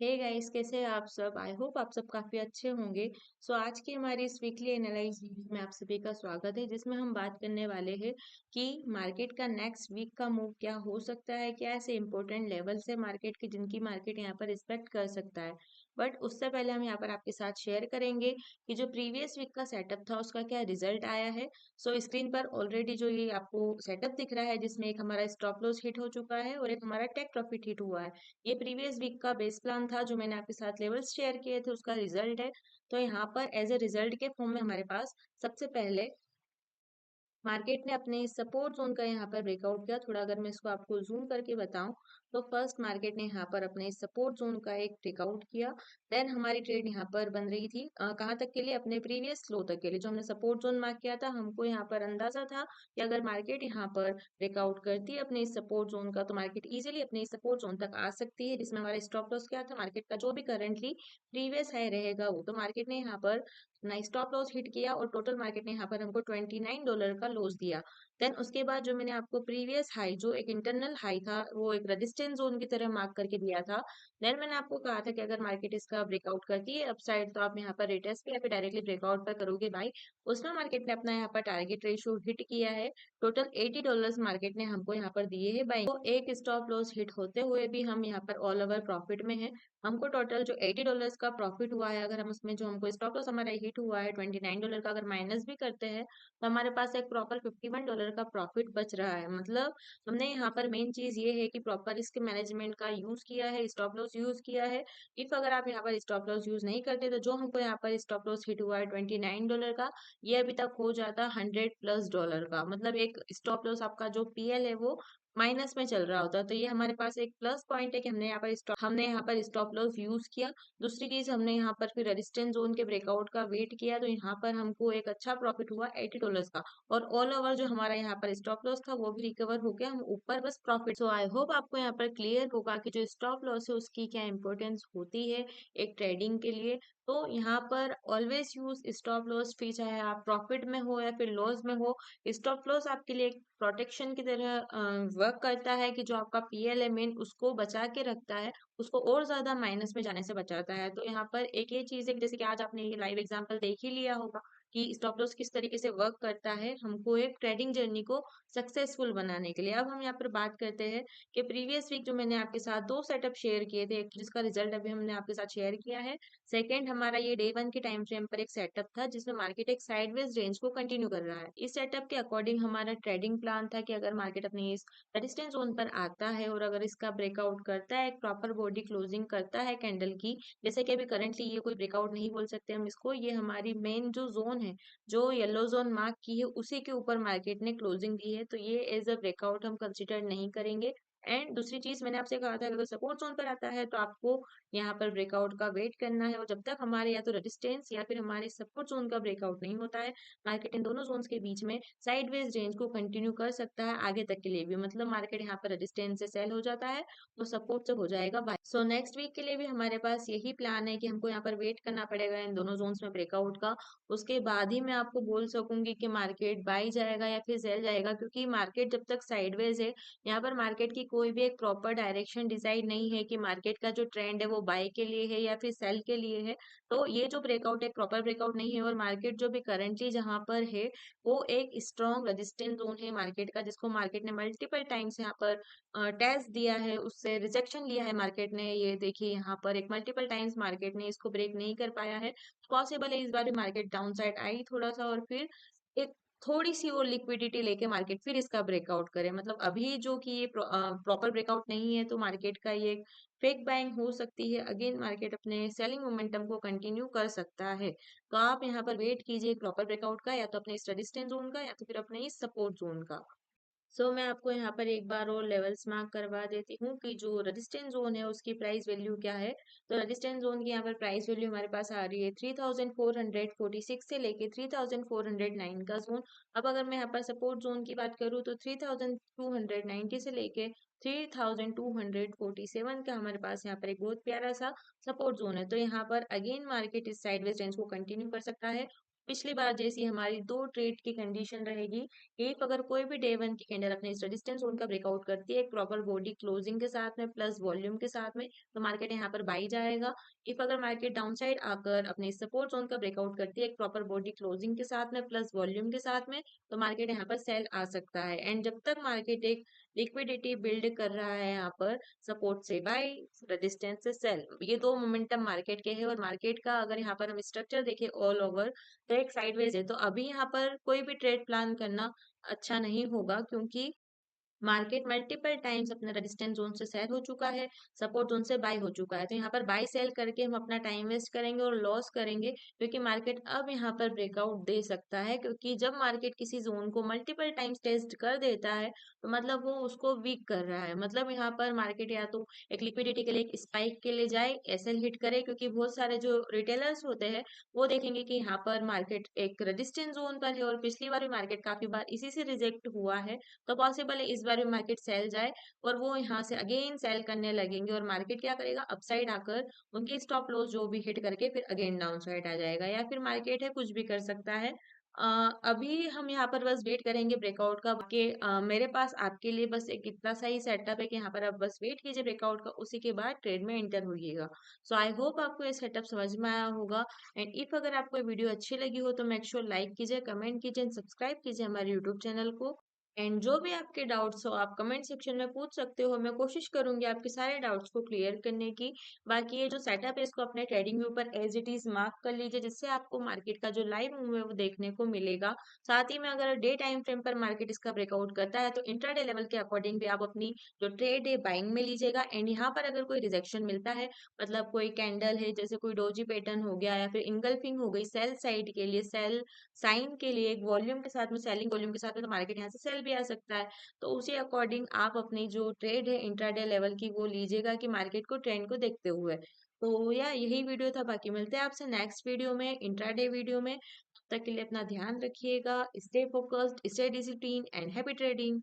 Hey guys, कैसे हैं आप सब। आई होप आप सब काफी अच्छे होंगे। आज की हमारी इस वीकली एनालाइज वीडियो में आप सभी का स्वागत है, जिसमें हम बात करने वाले हैं कि मार्केट का नेक्स्ट वीक का मूव क्या हो सकता है, क्या ऐसे इंपॉर्टेंट लेवल्स है मार्केट के जिनकी मार्केट यहाँ पर रिस्पेक्ट कर सकता है। बट उससे पहले हम यहाँ पर आपके साथ शेयर करेंगे कि जो प्रीवियस वीक का सेटअप था उसका क्या रिजल्ट आया है। स्क्रीन पर ऑलरेडी जो ये आपको सेटअप दिख रहा है, जिसमें एक हमारा स्टॉप लॉस हिट हो चुका है और एक हमारा टेक प्रॉफिट हिट हुआ है। ये प्रीवियस वीक का बेस प्लान था जो मैंने आपके साथ लेवल्स शेयर किए थे, उसका रिजल्ट है। तो यहाँ पर एज ए रिजल्ट के फॉर्म में हमारे पास सबसे पहले मार्केट ने अपने सपोर्ट जोन का यहाँ पर ब्रेकआउट किया। थोड़ा अगर मैं इसको आपको जूम करके बताऊं तो फर्स्ट मार्केट ने यहाँ पर अपने सपोर्ट जोन का एक ब्रेकआउट किया। देन हमारी ट्रेड यहाँ पर बन रही थी कहाँ तक के लिए, अपने प्रीवियस लो तक के लिए। जो हमने सपोर्ट जोन मार्क किया था, हमको यहाँ पर अंदाजा था कि अगर मार्केट यहाँ पर ब्रेकआउट करती है अपने इस सपोर्ट जोन का, तो मार्केट इजीली अपने इस सपोर्ट जोन तक आ सकती है, जिसमें हमारा स्टॉप लॉस क्या था, मार्केट का जो भी करंटली प्रीवियस हाई रहेगा वो। तो मार्केट ने यहाँ पर अपना स्टॉप लॉस हिट किया और टोटल मार्केट ने यहाँ पर हमको $29 का लॉस दिया। देन उसके बाद जो मैंने आपको प्रीवियस हाई, जो एक इंटरनल हाई था, वो एक रेजिस्टेंस जोन की तरह मार्क करके दिया था। देन मैंने आपको कहा था कि अगर मार्केट इसका ब्रेकआउट करती है अपसाइड, तो आप यहाँ पर रिटेस्ट पे या फिर डायरेक्टली ब्रेकआउट पर करोगे बाई। उसमें मार्केट ने अपना यहाँ पर टारगेट रेशियो हिट किया है। टोटल $80 मार्केट ने हमको यहाँ पर दिए है बाई। तो एक स्टॉप लॉस हिट होते हुए भी हम यहाँ पर ऑल ओवर प्रॉफिट में है। हमको टोटल जो $80 का प्रॉफिट हुआ है, अगर हम उसमें जो हमको स्टॉप लॉस हमारा हिट हुआ है $29 का, अगर माइनस भी करते हैं तो हमारे पास एक प्रॉपर $51 का प्रॉफिट बच रहा है। मतलब हमने यहाँ पर मेन चीज ये है कि प्रॉपर रिस्क मैनेजमेंट का यूज किया है, स्टॉप लॉस यूज किया है। इफ अगर आप यहाँ पर स्टॉप लॉस यूज नहीं करते, तो जो हमको यहाँ पर स्टॉप लॉस हिट हुआ है $29 का, ये अभी तक हो जाता $100+ का। मतलब एक स्टॉप लॉस आपका जो पीएल है वो माइनस में चल रहा होता। तो ये हमारे पास एक प्लस पॉइंट है कि हमने यहाँ पर स्टॉप लॉस यूज किया। दूसरी चीज, हमने यहाँ पर फिर रेजिस्टेंस जोन के ब्रेकआउट का वेट किया, तो यहाँ पर हमको एक अच्छा प्रॉफिट हुआ $80 का। और ऑल ओवर जो हमारा यहाँ पर स्टॉप लॉस था वो भी रिकवर हो गया, हम ऊपर बस प्रॉफिट। आई होप आपको यहाँ पर क्लियर होगा कि जो स्टॉप लॉस है उसकी क्या इंपॉर्टेंस होती है एक ट्रेडिंग के लिए। तो यहाँ पर ऑलवेज यूज स्टॉप लॉस फी, चाहे आप प्रॉफिट में हो या फिर लॉस में हो। स्टॉप लॉस आपके लिए एक प्रोटेक्शन की तरह वर्क करता है, कि जो आपका पीएल है मेन, उसको बचा के रखता है, उसको और ज्यादा माइनस में जाने से बचाता है। तो यहाँ पर एक ये चीज है कि जैसे कि आज आपने ये लाइव एग्जांपल देख ही लिया होगा कि स्टॉप लॉस किस तरीके से वर्क करता है हमको एक ट्रेडिंग जर्नी को सक्सेसफुल बनाने के लिए। अब हम यहाँ पर बात करते हैं कि प्रीवियस वीक जो मैंने आपके साथ दो सेटअप शेयर किए थे, एक जिसका रिजल्ट अभी हमने आपके साथ शेयर किया है। सेकंड हमारा ये डे वन के टाइम फ्रेम पर एक सेटअप था, जिसमें मार्केट एक साइडवेज रेंज को कंटिन्यू कर रहा है। इस सेटअप के अकॉर्डिंग हमारा ट्रेडिंग प्लान था कि अगर मार्केट अपनी इस रेजिस्टेंस जोन पर आता है और अगर इसका ब्रेकआउट करता है, एक प्रॉपर बॉडी क्लोजिंग करता है कैंडल की, जैसे कि अभी करंटली ये कोई ब्रेकआउट नहीं बोल सकते हम इसको, ये हमारी मेन जो जोन है, जो येलो जोन मार्क की है, उसी के ऊपर मार्केट ने क्लोजिंग दी है, तो ये एज अ ब्रेकआउट हम कंसिडर नहीं करेंगे। एंड दूसरी चीज मैंने आपसे कहा था, अगर सपोर्ट जोन पर आता है तो आपको यहाँ पर ब्रेकआउट का वेट करना है, और जब तक हमारे या तो रेजिस्टेंस या फिर हमारे सपोर्ट जोन का ब्रेकआउट नहीं होता है, मार्केट इन दोनों जोन्स के बीच में साइडवेज रेंज को कंटिन्यू कर सकता है आगे तक के लिए भी। मतलब मार्केट यहाँ पर रेजिस्टेंस से सेल हो जाता है तो सपोर्ट से हो जाएगा बाय। नेक्स्ट वीक के लिए भी हमारे पास यही प्लान है कि हमको यहाँ पर वेट करना पड़ेगा इन दोनों जोन्स में ब्रेकआउट का। उसके बाद ही मैं आपको बोल सकूंगी कि मार्केट बाई जाएगा या फिर सेल जाएगा, क्योंकि मार्केट जब तक साइडवेज है, यहाँ पर मार्केट की कोई भी एक प्रॉपर डायरेक्शन डिसाइड नहीं है कि मार्केट का जो ट्रेंड है वो बाय के लिए है या फिर सेल के लिए है। तो ये जो ब्रेकआउट है प्रॉपर ब्रेकआउट नहीं है, और मार्केट जो भी करंटली जहां पर है वो एक स्ट्रॉन्ग रेजिस्टेंस जोन है मार्केट का, जिसको मार्केट ने मल्टीपल टाइम्स यहाँ पर टेस्ट दिया है, उससे रिजेक्शन लिया है मार्केट ने। ये देखिए यहाँ पर एक मल्टीपल टाइम्स मार्केट ने इसको ब्रेक नहीं कर पाया है। पॉसिबल है इस बार भी मार्केट डाउन साइड आई थोड़ा सा, और फिर एक थोड़ी सी और लिक्विडिटी लेके मार्केट फिर इसका ब्रेकआउट करे। मतलब अभी जो कि ये प्रॉपर ब्रेकआउट नहीं है, तो मार्केट का ये फेक बाइंग हो सकती है, अगेन मार्केट अपने सेलिंग मोमेंटम को कंटिन्यू कर सकता है। तो आप यहाँ पर वेट कीजिए प्रॉपर ब्रेकआउट का, या तो अपने इस रेजिस्टेंस जोन का या तो फिर अपने इस सपोर्ट जोन का। मैं आपको यहाँ पर एक बार और लेवल्स मार्क करवा देती हूँ कि जो रेजिस्टेंस जोन है उसकी प्राइस वैल्यू क्या है। तो रेजिस्टेंस जोन की यहाँ पर प्राइस वैल्यू हमारे पास आ रही है 3446 से लेके 3409 का जोन। अब अगर मैं यहाँ पर सपोर्ट जोन की बात करूँ तो 3290 से लेके 3247 का हमारे पास यहाँ पर एक बहुत प्यारा सा सपोर्ट जोन है। तो यहाँ पर अगेन मार्केट इस साइडवेज रेंज को कंटिन्यू कर सकता है। पिछली बार जैसी हमारी 2 ट्रेड की कंडीशन रहेगी। इफ अगर कोई भी डे 1 की कैंडल अपने इस रेजिस्टेंस जोन का ब्रेकआउट करती है एक प्रॉपर बॉडी क्लोजिंग के साथ में प्लस वॉल्यूम के साथ में, तो मार्केट यहाँ पर बाई जाएगा। इफ अगर मार्केट डाउन साइड आकर अपने सपोर्ट जोन का ब्रेकआउट करती है एक प्रॉपर बॉडी क्लोजिंग के साथ में प्लस वॉल्यूम के साथ में, तो मार्केट यहाँ पर सेल आ सकता है। एंड जब तक मार्केट एक लिक्विडिटी बिल्ड कर रहा है यहाँ पर सपोर्ट से बाई, रेजिस्टेंस से सेल, ये दो मोमेंटम मार्केट के हैं। और मार्केट का अगर यहाँ पर हम स्ट्रक्चर देखें ऑल ओवर, तो एक साइडवेज है। तो अभी यहाँ पर कोई भी ट्रेड प्लान करना अच्छा नहीं होगा, क्योंकि मार्केट मल्टीपल टाइम्स अपना रेजिस्टेंस जोन से सेल हो चुका है, सपोर्ट जोन से बाय हो चुका है। तो यहाँ पर बाय सेल करके हम अपना टाइम वेस्ट करेंगे और लॉस करेंगे, क्योंकि मार्केट अब यहाँ पर ब्रेकआउट दे सकता है। क्योंकि जब मार्केट किसी जोन को मल्टीपल टाइम्स टेस्ट कर देता है, तो मतलब वो उसको वीक कर रहा है। मतलब यहाँ पर मार्केट या तो एक लिक्विडिटी के लिए एक स्पाइक के लिए जाए, एसएल हिट करे, क्योंकि बहुत सारे जो रिटेलर्स होते हैं वो देखेंगे कि यहाँ पर मार्केट एक रेजिस्टेंस जोन पर है और पिछली बार भी मार्केट काफी बार इसी से रिजेक्ट हुआ है। तो पॉसिबल है इस बार भी मार्केट सेल जाए और वो यहाँ से अगेन सेल करने लगेंगे, और मार्केट क्या करेगा, अपसाइड आकर उनके स्टॉप लॉस जो भी हिट करके फिर अगेन डाउन साइड आ जाएगा। या फिर मार्केट है कुछ भी कर सकता है। अभी हम यहाँ पर बस वेट करेंगे ब्रेकआउट का कि मेरे पास आपके लिए बस एक इतना सा ही सेटअप है कि यहाँ पर आप बस वेट कीजिए ब्रेकआउट का, उसी के बाद ट्रेड में एंटर होइएगा। सो आई होप आपको ये सेटअप समझ में आया होगा। एंड इफ अगर आपको ये वीडियो अच्छी लगी हो तो मेक श्योर लाइक कीजिए, कमेंट कीजिए एंड सब्सक्राइब कीजिए हमारे यूट्यूब चैनल को। एंड जो भी आपके डाउट्स हो आप कमेंट सेक्शन में पूछ सकते हो, मैं कोशिश करूंगी आपके सारे डाउट्स को क्लियर करने की। बाकी ये जो सेटअप है इसको अपने ट्रेडिंग व्यू पर एज इट इज मार्क कर लीजिए, जिससे आपको मार्केट का जो लाइव मूव है वो देखने को मिलेगा। साथ ही में अगर डे टाइम फ्रेम पर मार्केट इसका ब्रेकआउट करता है तो इंट्राडे लेवल के अकॉर्डिंग भी आप अपनी जो ट्रेड है बाइंग में लीजिएगा। एंड यहाँ पर अगर कोई रिजेक्शन मिलता है, मतलब कोई कैंडल है जैसे कोई डोजी पैटर्न हो गया या फिर इंगल्फिंग हो गई सेल साइड के लिए, सेल साइन के लिए एक वॉल्यूम के साथ में, सेलिंग वॉल्यूम के साथ में, तो मार्केट यहाँ से सेल भी आ सकता है। तो उसी अकॉर्डिंग आप अपनी जो ट्रेड है इंट्राडे लेवल की वो लीजिएगा कि मार्केट को ट्रेंड को देखते हुए। तो या यही वीडियो था, बाकी मिलते हैं आपसे नेक्स्ट वीडियो में, इंट्राडे वीडियो में। तब तक के लिए अपना ध्यान रखिएगा, stay focused, stay discipline and happy trading.